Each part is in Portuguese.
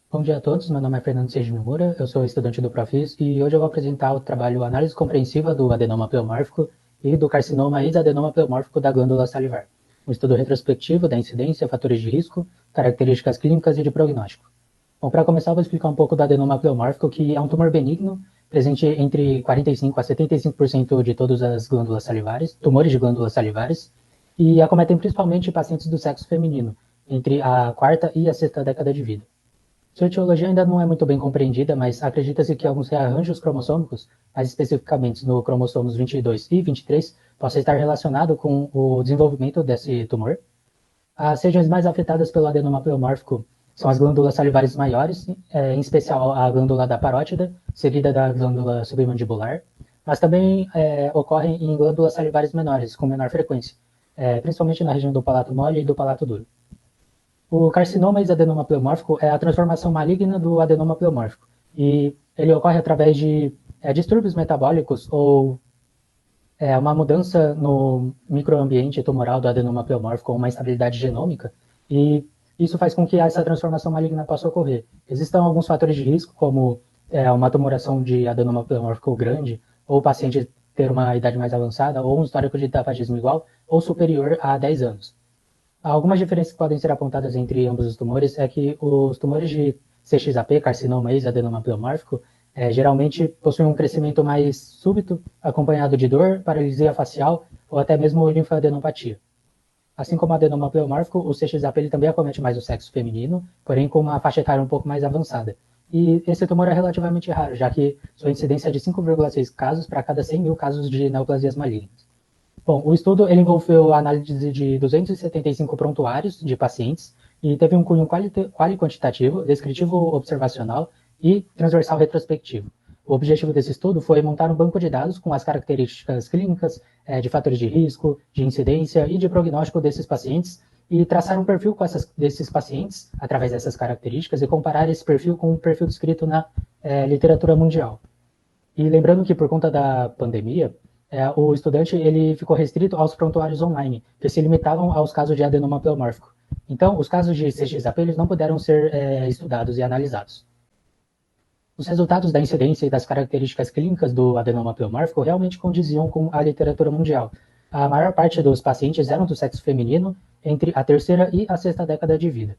Bom dia a todos, meu nome é Fernando Seiji Mimura, eu sou estudante do Profis e hoje eu vou apresentar o trabalho Análise Compreensiva do adenoma pleomórfico e do carcinoma exadenoma pleomórfico da glândula salivar, um estudo retrospectivo da incidência, fatores de risco, características clínicas e de prognóstico. Bom, para começar eu vou explicar um pouco do adenoma pleomórfico, que é um tumor benigno, presente entre 45 a 75% de todas as glândulas salivares, tumores de glândulas salivares, e acometem principalmente pacientes do sexo feminino, entre a quarta e a sexta década de vida. Sua etiologia ainda não é muito bem compreendida, mas acredita-se que alguns rearranjos cromossômicos, mais especificamente no cromossomos 22 e 23, possam estar relacionados com o desenvolvimento desse tumor. As regiões mais afetadas pelo adenoma pleomórfico são as glândulas salivares maiores, em especial a glândula da parótida, seguida da glândula submandibular, mas também ocorrem em glândulas salivares menores, com menor frequência, principalmente na região do palato mole e do palato duro. O carcinoma exadenoma pleomórfico é a transformação maligna do adenoma pleomórfico e ele ocorre através de distúrbios metabólicos ou uma mudança no microambiente tumoral do adenoma pleomórfico ou uma instabilidade genômica, e isso faz com que essa transformação maligna possa ocorrer. Existem alguns fatores de risco, como uma tumoração de adenoma pleomórfico grande, ou o paciente ter uma idade mais avançada, ou um histórico de tabagismo igual ou superior a 10 anos. Algumas diferenças que podem ser apontadas entre ambos os tumores é que os tumores de CXAP, carcinoma exadenoma pleomórfico, geralmente possuem um crescimento mais súbito, acompanhado de dor, paralisia facial ou até mesmo linfadenopatia. Assim como o adenoma pleomórfico, o CXAP ele também acomete mais o sexo feminino, porém com uma faixa etária um pouco mais avançada. E esse tumor é relativamente raro, já que sua incidência é de 5,6 casos para cada 100 mil casos de neoplasias malignas. Bom, o estudo ele envolveu a análise de 275 prontuários de pacientes e teve um cunho quali-quantitativo, descritivo observacional e transversal retrospectivo. O objetivo desse estudo foi montar um banco de dados com as características clínicas, de fatores de risco, de incidência e de prognóstico desses pacientes e traçar um perfil desses pacientes através dessas características e comparar esse perfil com o perfil descrito na literatura mundial. E lembrando que por conta da pandemia, o estudante ele ficou restrito aos prontuários online, que se limitavam aos casos de adenoma pleomórfico. Então, os casos de CXAP eles não puderam ser estudados e analisados. Os resultados da incidência e das características clínicas do adenoma pleomórfico realmente condiziam com a literatura mundial. A maior parte dos pacientes eram do sexo feminino entre a terceira e a sexta década de vida.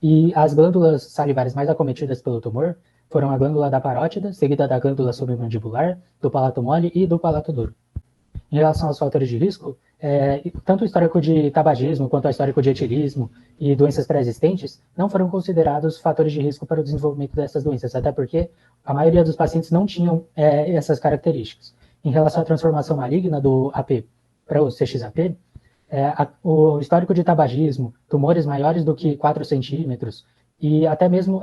E as glândulas salivares mais acometidas pelo tumor foram a glândula da parótida, seguida da glândula submandibular, do palato mole e do palato duro. Em relação aos fatores de risco, tanto o histórico de tabagismo quanto o histórico de etilismo e doenças pré-existentes não foram considerados fatores de risco para o desenvolvimento dessas doenças, até porque a maioria dos pacientes não tinham essas características. Em relação à transformação maligna do AP para o CXAP, o histórico de tabagismo, tumores maiores do que 4 centímetros, e até mesmo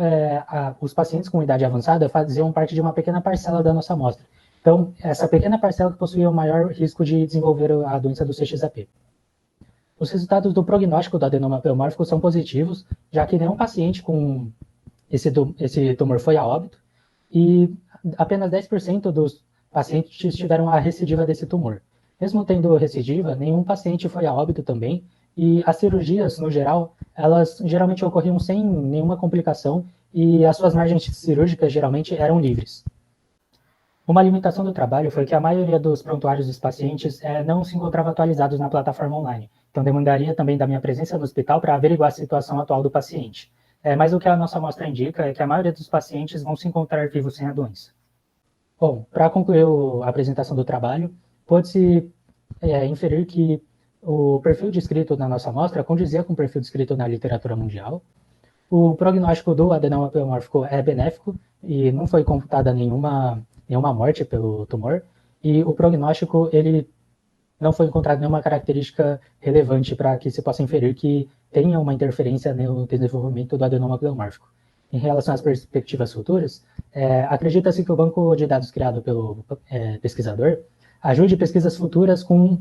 os pacientes com idade avançada faziam parte de uma pequena parcela da nossa amostra. Então, essa pequena parcela que possuía o maior risco de desenvolver a doença do CXAP. Os resultados do prognóstico do adenoma pleomórfico são positivos, já que nenhum paciente com esse tumor foi a óbito, e apenas 10% dos pacientes tiveram a recidiva desse tumor. Mesmo tendo recidiva, nenhum paciente foi a óbito também, e as cirurgias, no geral, elas geralmente ocorriam sem nenhuma complicação, e as suas margens cirúrgicas geralmente eram livres. Uma limitação do trabalho foi que a maioria dos prontuários dos pacientes não se encontrava atualizados na plataforma online, então demandaria também da minha presença no hospital para averiguar a situação atual do paciente. Mas o que a nossa amostra indica é que a maioria dos pacientes vão se encontrar vivos sem a doença. Bom, para concluir a apresentação do trabalho, pode-se inferir que o perfil descrito na nossa amostra condizia com o perfil descrito na literatura mundial. O prognóstico do adenoma pleomórfico é benéfico e não foi computada nenhuma morte pelo tumor, e o prognóstico ele não foi encontrado nenhuma característica relevante para que se possa inferir que tenha uma interferência no desenvolvimento do adenoma pleomórfico. Em relação às perspectivas futuras, acredita-se que o banco de dados criado pelo pesquisador ajude pesquisas futuras com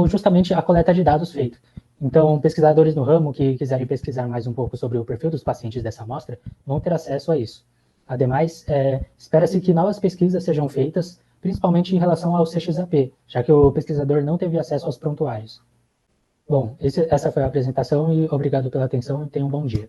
justamente a coleta de dados feita. Então, pesquisadores no ramo que quiserem pesquisar mais um pouco sobre o perfil dos pacientes dessa amostra vão ter acesso a isso. Ademais, espera-se que novas pesquisas sejam feitas, principalmente em relação ao CXAP, já que o pesquisador não teve acesso aos prontuários. Bom, essa foi a apresentação e obrigado pela atenção e tenham um bom dia.